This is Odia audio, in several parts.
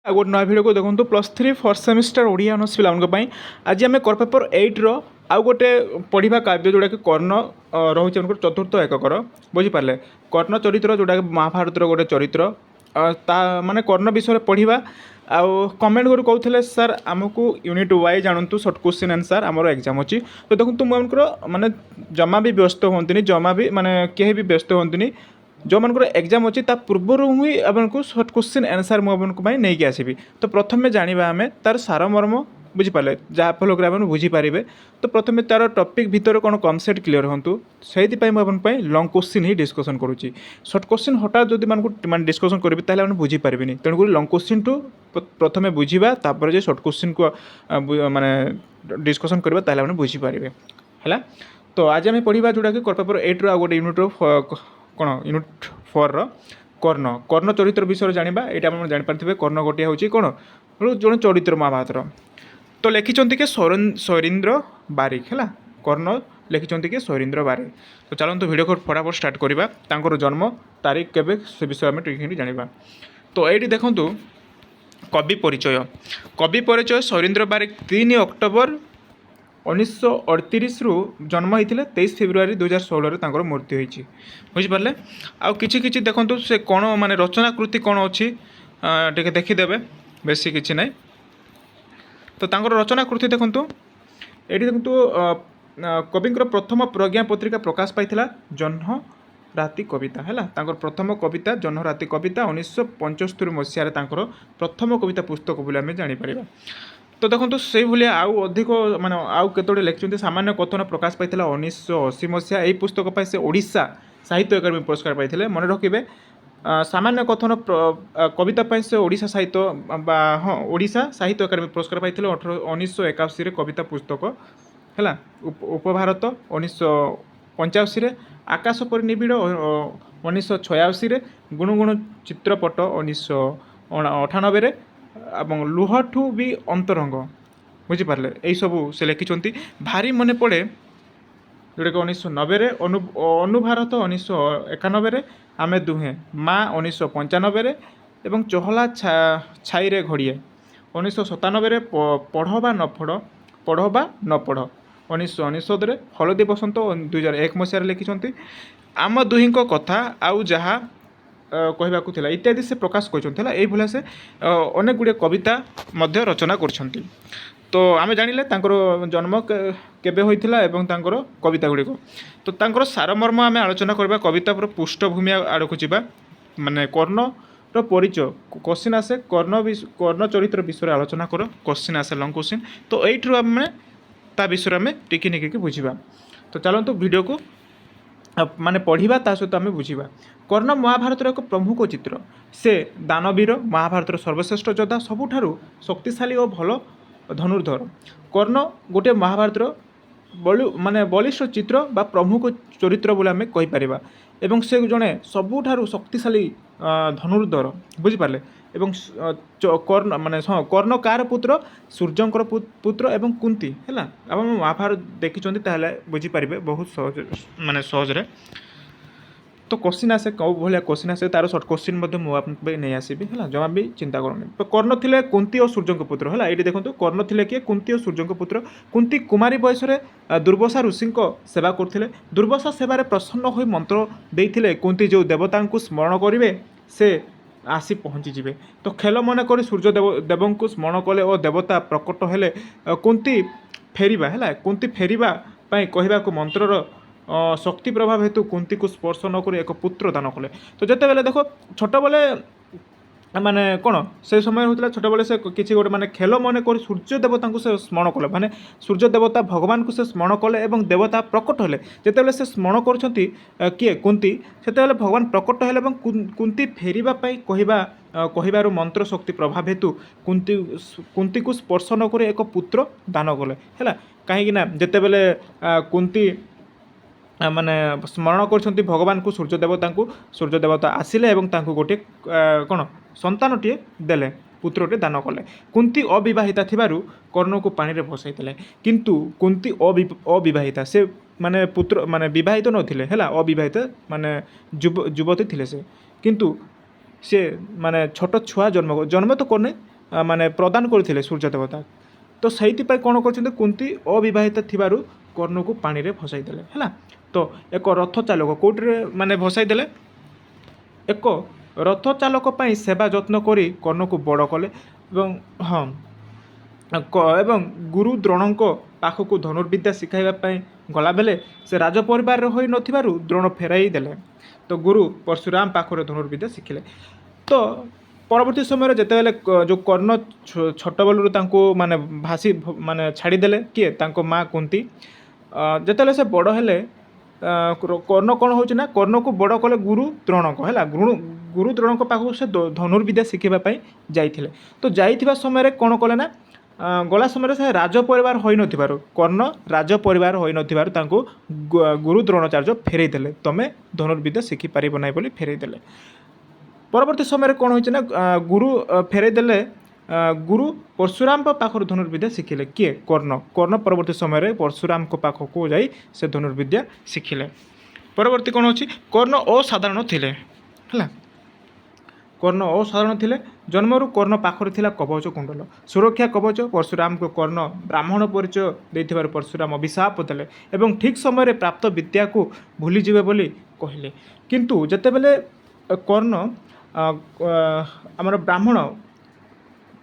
गोटे नया भिडियो को देखो +3 फर्स्ट सेमिस्टर ओडिया ऑनर्स पाई आज आम कर पेपर 8 आउ गोटे पढ़ा काव्य जोटा कि कर्ण रोचे चतुर्थ एककर बुझीपारे कर्ण चरित्र जोटा कि महाभारत गोटे चरित्र माने कर्ण विषय पढ़ा आउ कमेंट कर कहते सर आमको यूनिट वाइज जानतु सर्ट क्वेश्चन आंसर आमर एग्जाम अच्छी तो देखो मुझे माने जमा भी व्यस्त हूँ जमा भी माने कहीं भी व्यस्त हूँ जो मनकर एग्जाम अच्छी पूर्वर ही आपको सर्ट क्वेश्चन आंसर मुझे नहीं कि आसबि तो प्रथम जाना आम तार सारमर्म बुझीपारे जहाँफल कि आप बुझीपारे तो प्रथम तार टॉपिक भितर कौन कनसेप्ट क्लीयर हूँ से मुझे लंग क्वेश्चन ही डिस्कसन करुँची सर्ट क्वेश्चन हठात जब मैं डिस्कसन करी तेल बुझीपारे तेणुक लंग क्वेश्चन टू प्रथम बुझा तापर जो सर्ट क्वेश्चन को माने डिस्कसन करवा ताले बुझीपारे है। तो आज आम पढ़ा जोटा कि पेपर 8 आ गोटे यूनिट कौन यूनिट 4 कर्ण कर्ण चरित्र विषय जाना यहाँ आप जापारे कर्ण गोटे हूँ कौन जो चरित्र महाभारत तो लिखिं कि सौरींद्र बारिक है कर्ण लिखिं कि सौरींद्र बारिक तो चलते भिडियो को फटाफट स्टार्ट करवा जन्म तारीख के से विषय आम ठीक जाना तो ये देखूँ कवि परिचय सौरींद्र बारिक 3 अक्टोबर 1938 जन्म होते 23 फेब्रुआरी 2016 मृत्यु होती बुझीपारे आउ कि देखो से कौन माने रचनाकृति कौन अच्छी टे देखीदे बेसी किसी ना तो रचनाकृति देखूँ ये देखूँ कविंकर प्रथम प्रज्ञा पत्रिका प्रकाश पाई जह्न राति कविता है प्रथम कविता जह्न राति कविता 1975 मसीह प्रथम कविता पुस्तक बोली आम जापर तो देखो से भाया आउ अधिक माने आउ केतोटे लिखिं सामान्य कथन प्रकाश पाई 1980 मसीहा यही पुस्तक पर से ओडिशा साहित्य अकादेमी पुरस्कार पाई मन रखिए सामान्य कथन कविता पाई से ओडिशा साहित्य हाँ ओडिशा साहित्य अकादेमी पुरस्कार पाई 1981 कविता पुस्तक है उपभारत 1985 आकाश पर निबिड़ 1986 गुणुगुण चित्रपट 1998 एवं लुहठू भी अंतरंग बुझीपारे यही सबू से लिखिं भारी मन पड़े जोटा कि 1990 अनुभारत 1991 आमे दुहें माँ 1995 एवं चहला छाई रे घड़िए 1997 पढ़ बा न पढ़ 1999 हलदी बसंत 2001 मसीह लिखिं आम दुही कथा आउ जहाँ कहवाक इत्यादि से प्रकाश कर से अनेक गुड़े कविता मध्य रचना कर तो आम जानिले जन्म केबे होइथिला एवं कविता गुड़िक तो तांकर सारमर्म आम आलोचना करबा कविता पर पृष्ठभूमि आड़क जावा माने कर्ण परिचय क्वेश्चन आसे कर्ण चरित्र विषय आलोचना कर क्वेश्चन आसे लंग क्वेश्चन तो यू आम ता विषय आम टिकी निकी बुझा तो चलतु वीडियो को माने पढ़ा ता सहित आम बुझा कर्ण महाभारत एक प्रमुख चित्र से दानवीर महाभारत सर्वश्रेष्ठ योद्धा सबुठारु शक्तिशाली और भल धनुर्धर कर्ण गोटे महाभारत माने बलिष्ठ चित्र बा प्रमुख चरित्र बोले आम कहीपर एवं से जड़े सबुठारु शक्तिशाली धनुर्धर बुझीपारे एवं कर्ण माने कर्ण कार पुत्र सूर्यंकर पुत्र एवं कुंती है आप महाभारत देखिं बुझीपारे बहुत सहज माने सहजरे तो क्वेश्चन आसे कौ भाया क्वेश्चन आसे तार सर्ट क्वेश्चन मुझे नहीं आसबि है जमा भी चिंता करनी तो कर्ण थे कुंती और सूर्य पुत्र है ये देखो कर्ण थे किए कुंती और सूर्य पुत्र कुंती कुमारी बयस दुर्वासा ऋषि सेवा करते दुर्वासा सेवार प्रसन्न हो मंत्र देते कुंती जो देवता को स्मरण करेंगे से आसी पहुँची जीवे तो खेल मन कर सूर्य देव को स्मरण कले और देवता प्रकट हेले कुंती फेरिबा है कुंती फेरिबा कहवा मंत्रर शक्ति प्रभाव हेतु कुंती को स्पर्श नक एक पुत्र दान कले तो जिते बेले देख छोट बेले माने कौन से समय होता छोट बेले से किसी गोटे माने खेल मन कर सूर्य देवता को से स्मरण कले माने सूर्य देवता भगवान को से स्मरण कले एवं देवता प्रकट हेले जिते से स्मरण कर किए कुंती से भगवान प्रकट हेले कुंती फेरिबा कहबार मंत्र शक्ति प्रभाव हेतु कुंती को स्पर्श नक एक पुत्र दान कले है कहीं जिते बेले कुंती माने स्मरण कर भगवान को सूर्य देवता आसिले गोटे कौन संतानटीए देले पुत्रटे दान कले कुंती अविवाहिता थिबारु कर्ण को पानी रे भसाइले किंतु कुंती अविवाहिता से माने पुत्र माने विवाहित नथिले हैला अविवाहित माने युवती थिले से किंतु ସେ ମାନେ ଛୋଟ ଛୁଆ ଜନ୍ମ ତ କରିନି ମାନେ ପ୍ରଦାନ କରିଥିଲେ ସୂର୍ଯ୍ୟ ଦେବତା। ତ ସେଇଥିପାଇଁ କ'ଣ କରିଛନ୍ତି, କୁନ୍ତି ଅବିବାହିତ ଥିବାରୁ କର୍ଣ୍ଣକୁ ପାଣିରେ ଭସାଇ ଦେଲେ ହେଲା। ତ ଏକ ରଥ ଚାଲକ କେଉଁଠିରେ ମାନେ ଭସାଇ ଦେଲେ, ଏକ ରଥ ଚାଲକ ପାଇଁ ସେବା ଯତ୍ନ କରି କର୍ଣ୍ଣକୁ ବଡ଼ କଲେ ଏବଂ ହଁ ଏବଂ ଗୁରୁ ଦ୍ରୋଣଙ୍କ ପାଖକୁ ଧନୁର୍ବିଦ୍ୟା ଶିଖାଇବା ପାଇଁ ଗଲାବେଳେ ସେ ରାଜ ପରିବାରରେ ହୋଇନଥିବାରୁ ଦ୍ରୋଣ ଫେରାଇ ଦେଲେ। ତ ଗୁରୁ ପରଶୁରାମ ପାଖରେ ଧନୁର୍ବିଦ୍ୟା ଶିଖିଲେ। ତ ପରବର୍ତ୍ତୀ ସମୟରେ ଯେତେବେଳେ ଯେଉଁ କର୍ଣ୍ଣ ଛୋଟବେଳରୁ ତାଙ୍କୁ ମାନେ ମାନେ ଛାଡ଼ିଦେଲେ କିଏ, ତାଙ୍କ ମା କୁନ୍ତି। ଯେତେବେଳେ ସେ ବଡ଼ ହେଲେ କର୍ଣ୍ଣ କ'ଣ ହେଉଛି ନା, କର୍ଣ୍ଣକୁ ବଡ଼ କଲେ ଗୁରୁ ଦ୍ରୋଣଙ୍କ ହେଲା। ଗୁରୁ ଦ୍ରୋଣଙ୍କ ପାଖକୁ ସେ ଧନୁର୍ବିଦ୍ୟା ଶିଖିବା ପାଇଁ ଯାଇଥିଲେ। ତ ଯାଇଥିବା ସମୟରେ କ'ଣ କଲେ ନା, ଗଲା ସମୟରେ ସେ ରାଜ ପରିବାର ହୋଇନଥିବାରୁ କର୍ଣ୍ଣ ରାଜ ପରିବାର ହୋଇନଥିବାରୁ ତାଙ୍କୁ ଗୁରୁ ଦ୍ରୋଣାଚାର୍ଯ୍ୟ ଫେରାଇ ଦେଲେ, ତୁମେ ଧନୁର୍ବିଦ୍ୟା ଶିଖିପାରିବ ନାହିଁ ବୋଲି ଫେରାଇ ଦେଲେ। ପରବର୍ତ୍ତୀ ସମୟରେ କ'ଣ ହୋଇଛି ନା, ଗୁରୁ ଫେରାଇ ଦେଲେ, ଗୁରୁ ପରଶୁରାମଙ୍କ ପାଖରୁ ଧନୁର୍ବିଦ୍ୟା ଶିଖିଲେ କିଏ, କର୍ଣ୍ଣ ପରବର୍ତ୍ତୀ ସମୟରେ ପରଶୁରାମଙ୍କ ପାଖକୁ ଯାଇ ସେ ଧନୁର୍ବିଦ୍ୟା ଶିଖିଲେ। ପରବର୍ତ୍ତୀ କ'ଣ ହେଉଛି, କର୍ଣ୍ଣ ଅସାଧାରଣ ଥିଲେ ହେଲା। କର୍ଣ୍ଣ ଅସାଧାରଣ ଥିଲେ। ଜନ୍ମରୁ କର୍ଣ୍ଣ ପାଖରେ ଥିଲା କବଚ କୁଣ୍ଡଲ, ସୁରକ୍ଷା କବଚ। ପରଶୁରାମଙ୍କୁ କର୍ଣ୍ଣ ବ୍ରାହ୍ମଣ ପରିଚୟ ଦେଇଥିବାରୁ ପରଶୁରାମ ଅଭିଶାପ ଦେଲେ ଏବଂ ଠିକ୍ ସମୟରେ ପ୍ରାପ୍ତ ବିଦ୍ୟାକୁ ଭୁଲିଯିବେ ବୋଲି କହିଲେ। କିନ୍ତୁ ଯେତେବେଳେ କର୍ଣ୍ଣ ଆମର ବ୍ରାହ୍ମଣ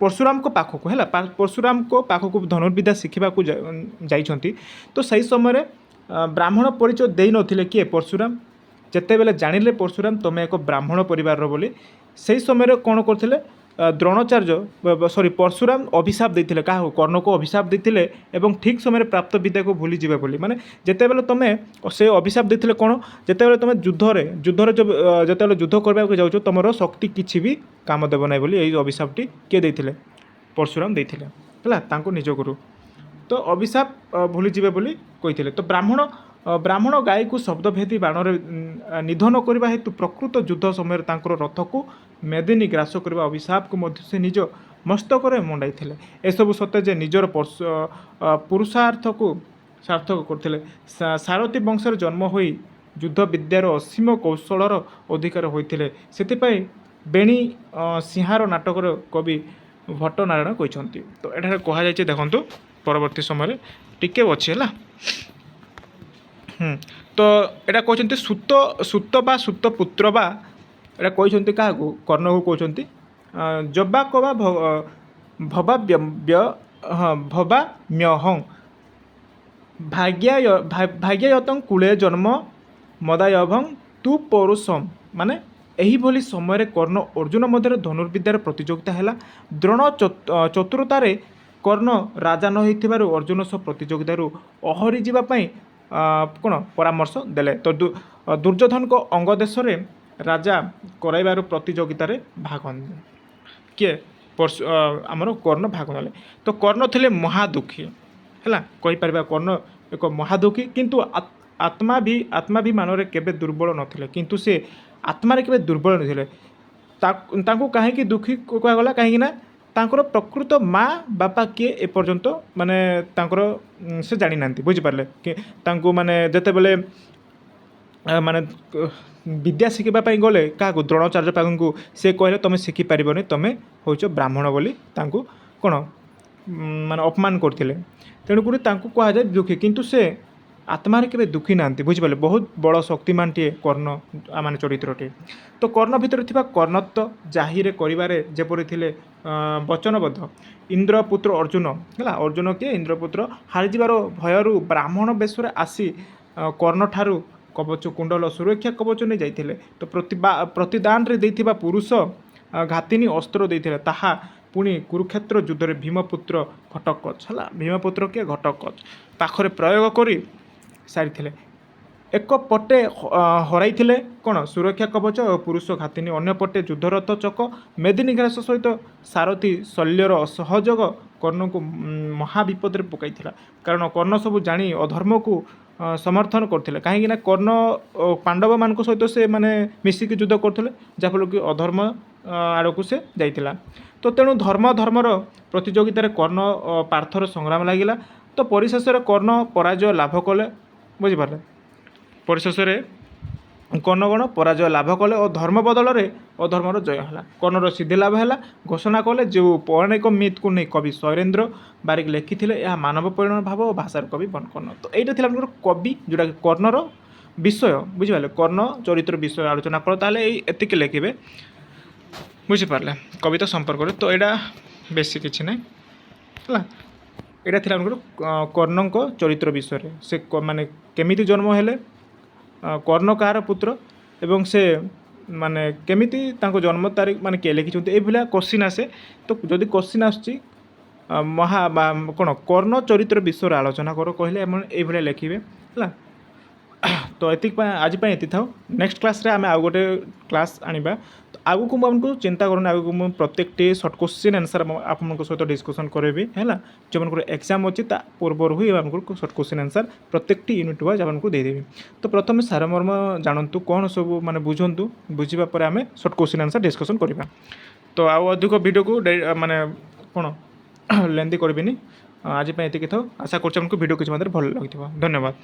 ପରଶୁରାମଙ୍କ ପାଖକୁ ହେଲା, ପରଶୁରାମଙ୍କ ପାଖକୁ ଧନୁର୍ବିଦ୍ୟା ଶିଖିବାକୁ ଯାଇଛନ୍ତି, ତ ସେହି ସମୟରେ ବ୍ରାହ୍ମଣ ପରିଚୟ ଦେଇନଥିଲେ କିଏ, ପରଶୁରାମ। ଯେତେବେଳେ ଜାଣିଲେ ପରଶୁରାମ ତୁମେ ଏକ ବ୍ରାହ୍ମଣ ପରିବାରର ବୋଲି, ସେହି ସମୟରେ କ'ଣ କରିଥିଲେ, ପରଶୁରାମ ଅଭିଶାପ ଦେଇଥିଲେ କାହାକୁ, କର୍ଣ୍ଣକୁ ଅଭିଶାପ ଦେଇଥିଲେ ଏବଂ ଠିକ୍ ସମୟରେ ପ୍ରାପ୍ତ ବିଦ୍ୟାକୁ ଭୁଲିଯିବେ ବୋଲି। ମାନେ ଯେତେବେଳେ ତୁମେ ସେ ଅଭିଶାପ ଦେଇଥିଲେ କ'ଣ, ଯେତେବେଳେ ତୁମେ ଯୁଦ୍ଧରେ ଯେତେବେଳେ ଯୁଦ୍ଧ କରିବାକୁ ଯାଉଛ ତୁମର ଶକ୍ତି କିଛି ବି କାମ ଦେବ ନାହିଁ ବୋଲି ଏଇ ଅଭିଶାପଟି କିଏ ଦେଇଥିଲେ, ପରଶୁରାମ ଦେଇଥିଲେ ହେଲା, ତାଙ୍କୁ ନିଜ ଗୁରୁ। ତ ଅଭିଶାପ ଭୁଲିଯିବେ ବୋଲି କହିଥିଲେ। ତ ବ୍ରାହ୍ମଣ ଗାଈକୁ ଶବ୍ଦଭେଦୀ ବାଣରେ ନିଧନ କରିବା ହେତୁ ପ୍ରକୃତ ଯୁଦ୍ଧ ସମୟରେ ତାଙ୍କର ରଥକୁ ମେଦିନୀ ଗ୍ରାସ କରିବା ଅଭିଶାପକୁ ମଧ୍ୟ ସେ ନିଜ ମସ୍ତକରେ ମଣ୍ଡାଇଥିଲେ। ଏସବୁ ସତ୍ତ୍ୱେ ଯେ ନିଜର ପୁରୁଷାର୍ଥକୁ ସାର୍ଥକ କରିଥିଲେ। ସାରଥୀ ବଂଶରେ ଜନ୍ମ ହୋଇ ଯୁଦ୍ଧ ବିଦ୍ୟାର ଅସୀମ କୌଶଳର ଅଧିକାର ହୋଇଥିଲେ। ସେଥିପାଇଁ ବେଣୀ ସିଂହାର ନାଟକର କବି ଭଟ୍ଟନାରାୟଣ କହିଛନ୍ତି। ତ ଏଠାରେ କୁହାଯାଇଛି, ଦେଖନ୍ତୁ ପରବର୍ତ୍ତୀ ସମୟରେ ଟିକେ ଅଛି ହେଲା। ତ ଏଇଟା କହିଛନ୍ତି ସୁତ ବା ସୁତପୁତ୍ର ବା, ଏଇଟା କହିଛନ୍ତି କାହାକୁ, କର୍ଣ୍ଣକୁ କହୁଛନ୍ତି। ଜବାକ ବା ଭବାମ୍ୟହଂ ଭାଗ୍ୟାୟତଂ କୂଳେ ଜନ୍ମ ମଦାୟଭଂ ତୁ ପୌରୁଷମ୍। ମାନେ ଏହିଭଳି ସମୟରେ କର୍ଣ୍ଣ ଅର୍ଜୁନ ମଧ୍ୟରେ ଧନୁର୍ବିଦ୍ୟାର ପ୍ରତିଯୋଗିତା ହେଲା। ଦ୍ରୋଣ ଚତୁରତାରେ କର୍ଣ୍ଣ ରାଜା ନ ହୋଇଥିବାରୁ ଅର୍ଜୁନ ସହ ପ୍ରତିଯୋଗିତାରୁ ଓହରି ଯିବା ପାଇଁ କ'ଣ ପରାମର୍ଶ ଦେଲେ। ତ ଦୁର୍ଯ୍ୟୋଧନଙ୍କ ଅଙ୍ଗ ଦେଶରେ ରାଜା କରାଇବାର ପ୍ରତିଯୋଗିତାରେ ଭାଗ କିଏ, ଆମର କର୍ଣ୍ଣ ଭାଗ ନେଲେ। ତ କର୍ଣ୍ଣ ଥିଲେ ମହାଦୁଃଖୀ ହେଲା, କହିପାରିବା କର୍ଣ୍ଣ ଏକ ମହାଦୁଃଖୀ, କିନ୍ତୁ ଆତ୍ମାଭିମାନରେ କେବେ ଦୁର୍ବଳ ନଥିଲେ। କିନ୍ତୁ ସେ ଆତ୍ମାରେ କେବେ ଦୁର୍ବଳ ନଥିଲେ। ତାଙ୍କୁ କାହିଁକି ଦୁଃଖୀ କୁହାଗଲା, କାହିଁକି ନା ତାଙ୍କର ପ୍ରକୃତ ମା ବାପା କିଏ ଏପର୍ଯ୍ୟନ୍ତ ମାନେ ତାଙ୍କର ସେ ଜାଣିନାହାନ୍ତି, ବୁଝିପାରିଲେ କି। ତାଙ୍କୁ ମାନେ ଯେତେବେଳେ ମାନେ ବିଦ୍ୟା ଶିଖିବା ପାଇଁ ଗଲେ କାହାକୁ, ଦ୍ରୋଣାଚାର୍ଯ୍ୟ ପାଖକୁ, ସେ କହିଲେ ତୁମେ ଶିଖିପାରିବନି, ତୁମେ ହେଉଛ ବ୍ରାହ୍ମଣ ବୋଲି ତାଙ୍କୁ କ'ଣ ମାନେ ଅପମାନ କରିଥିଲେ। ତେଣୁକରି ତାଙ୍କୁ କୁହାଯାଏ ଦୁଃଖୀ, କିନ୍ତୁ ସେ ଆତ୍ମାରେ କେବେ ଦୁଃଖୀ ନାହାନ୍ତି, ବୁଝିପାରିଲେ। ବହୁତ ବଡ଼ ଶକ୍ତିମାନଟିଏ କର୍ଣ୍ଣ ମାନେ ଚରିତ୍ରଟିଏ। ତ କର୍ଣ୍ଣ ଭିତରେ ଥିବା କର୍ଣ୍ଣତ୍ୱ ଜାହିର କରିବାରେ ଯେପରି ଥିଲେ ବଚନବଦ୍ଧ। ଇନ୍ଦ୍ରପୁତ୍ର ଅର୍ଜୁନ ହେଲା, ଅର୍ଜୁନ କିଏ, ଇନ୍ଦ୍ରପୁତ୍ର। ହାରିଯିବାର ଭୟରୁ ବ୍ରାହ୍ମଣ ବେଶରେ ଆସି କର୍ଣ୍ଣଠାରୁ କବଚ କୁଣ୍ଡଲ ସୁରକ୍ଷା କବଚ ନେଇ ଯାଇଥିଲେ। ତ ପ୍ରତିଦାନରେ ଦେଇଥିବା ପୁରୁଷ ଘାତିନୀ ଅସ୍ତ୍ର ଦେଇଥିଲେ, ତାହା ପୁଣି କୁରୁକ୍ଷେତ୍ର ଯୁଦ୍ଧରେ ଭୀମପୁତ୍ର ଘଟୋତ୍କଚ ହେଲା, ଭୀମପୁତ୍ର କିଏ, ଘଟୋତ୍କଚ ପାଖରେ ପ୍ରୟୋଗ କରି ସାରିଥିଲେ। ଏକ ପଟେ ହରାଇଥିଲେ କ'ଣ, ସୁରକ୍ଷା କବଚ ଓ ପୁରୁଷ ଘାତିନୀ, ଅନ୍ୟପଟେ ଯୁଦ୍ଧରଥ ଚକ ମେଦିନୀ ଗ୍ରାସ ସହିତ ସାରଥୀ ଶଲ୍ୟର ସହଯୋଗ କର୍ଣ୍ଣଙ୍କୁ ମହାବିପଦରେ ପକାଇଥିଲା। କାରଣ କର୍ଣ୍ଣ ସବୁ ଜାଣି ଅଧର୍ମକୁ ସମର୍ଥନ କରୁଥିଲେ। କାହିଁକିନା କର୍ଣ୍ଣ ପାଣ୍ଡବମାନଙ୍କ ସହିତ ସେ ମାନେ ମିଶିକି ଯୁଦ୍ଧ କରୁଥିଲେ, ଯାହାଫଳରେ କି ଅଧର୍ମ ଆଡ଼କୁ ସେ ଯାଇଥିଲା। ତ ତେଣୁ ଧର୍ମର ପ୍ରତିଯୋଗିତାରେ କର୍ଣ୍ଣ ପାର୍ଥର ସଂଗ୍ରାମ ଲାଗିଲା। ତ ପରିଶେଷରେ କର୍ଣ୍ଣ ପରାଜୟ ଲାଭ କଲେ, ବୁଝିପାରିଲେ। ପରିଶେଷରେ କର୍ଣ୍ଣଗଣ ପରାଜୟ ଲାଭ କଲେ ଓ ଧର୍ମ ବଦଳରେ ଅଧର୍ମର ଜୟ ହେଲା। କର୍ଣ୍ଣର ସିଦ୍ଧି ଲାଭ ହେଲା। ଘୋଷଣା କଲେ ଯେଉଁ ପୌରାଣିକ ମିଥକୁ ନେଇ କବି ଶୈଳେନ୍ଦ୍ର ବାରିକ ଲେଖିଥିଲେ ଏହା ମାନବ ପରିଣୟ ଭାବ ଓ ଭାଷାର କବି କର୍ଣ୍ଣ। ତ ଏଇଟା ଥିଲା ଆମର କବି ଯେଉଁଟାକି କର୍ଣ୍ଣର ବିଷୟ, ବୁଝିପାରିଲେ, କର୍ଣ୍ଣ ଚରିତ୍ର ବିଷୟ ଆଲୋଚନା କର, ତାହେଲେ ଏଇ ଏତିକି ଲେଖିବେ, ବୁଝିପାରିଲେ, କବିତା ସମ୍ପର୍କରେ। ତ ଏଇଟା ବେଶୀ କିଛି ନାହିଁ ହେଲା। ଏଇଟା ଥିଲା ଆମର କର୍ଣ୍ଣଙ୍କ ଚରିତ୍ର ବିଷୟରେ, ସେ ମାନେ କେମିତି ଜନ୍ମ ହେଲେ, କର୍ଣ୍ଣ କାହାର ପୁତ୍ର, ଏବଂ ସେ ମାନେ କେମିତି ତାଙ୍କ ଜନ୍ମ ତାରିଖ ମାନେ କିଏ ଲେଖିଛନ୍ତି, ଏଇଭଳିଆ କୋଶ୍ଚିନ୍ ଆସେ। ତ ଯଦି କୋଶ୍ଚିନ୍ ଆସୁଛି କ'ଣ କର୍ଣ୍ଣ ଚରିତ୍ର ବିଷୟରେ ଆଲୋଚନା କର କହିଲେ ଏମାନେ ଏଇଭଳିଆ ଲେଖିବେ ହେଲା। ତ ଏତିକି ପାଇଁ ଆଜି ପାଇଁ ଏତିକି ଥାଉ। ନେକ୍ସଟ କ୍ଲାସ୍ରେ ଆମେ ଆଉ ଗୋଟେ କ୍ଲାସ୍ ଆଣିବା। ତ ଆଗକୁ ମୁଁ ଆମକୁ ଚିନ୍ତା କରୁନି, ଆଗକୁ ମୁଁ ପ୍ରତ୍ୟେକଟି ସର୍ଟ କୋଶ୍ଚିନ୍ ଆନ୍ସର୍ ଆପଣଙ୍କ ସହିତ ଡିସ୍କସନ୍ କରିବି ହେଲା। ଯେଉଁମାନଙ୍କର ଏକ୍ଜାମ୍ ଅଛି ତା ପୂର୍ବରୁ ହିଁ ଆପଣଙ୍କୁ ସର୍ଟ କୋଶ୍ଚିନ୍ ଆନ୍ସର୍ ପ୍ରତ୍ୟେକଟି ୟୁନିଟ୍ ୱାଇଜ୍ ଆପଣଙ୍କୁ ଦେଇଦେବି। ତ ପ୍ରଥମେ ସାରମର୍ମ ଜାଣନ୍ତୁ, କ'ଣ ସବୁ ମାନେ ବୁଝନ୍ତୁ, ବୁଝିବା ପରେ ଆମେ ସର୍ଟ କୋଶ୍ଚିନ୍ ଆନ୍ସର୍ ଡିସ୍କସନ୍ କରିବା। ତ ଆଉ ଅଧିକ ଭିଡ଼ିଓକୁ ମାନେ କ'ଣ ଲେନ୍ଦି କରିବିନି, ଆଜି ପାଇଁ ଏତିକି ଥାଉ। ଆଶା କରୁଛି ଆପଣଙ୍କୁ ଭିଡ଼ିଓ କିଛି ମାତ୍ରାରେ ଭଲ ଲାଗିଥିବ। ଧନ୍ୟବାଦ।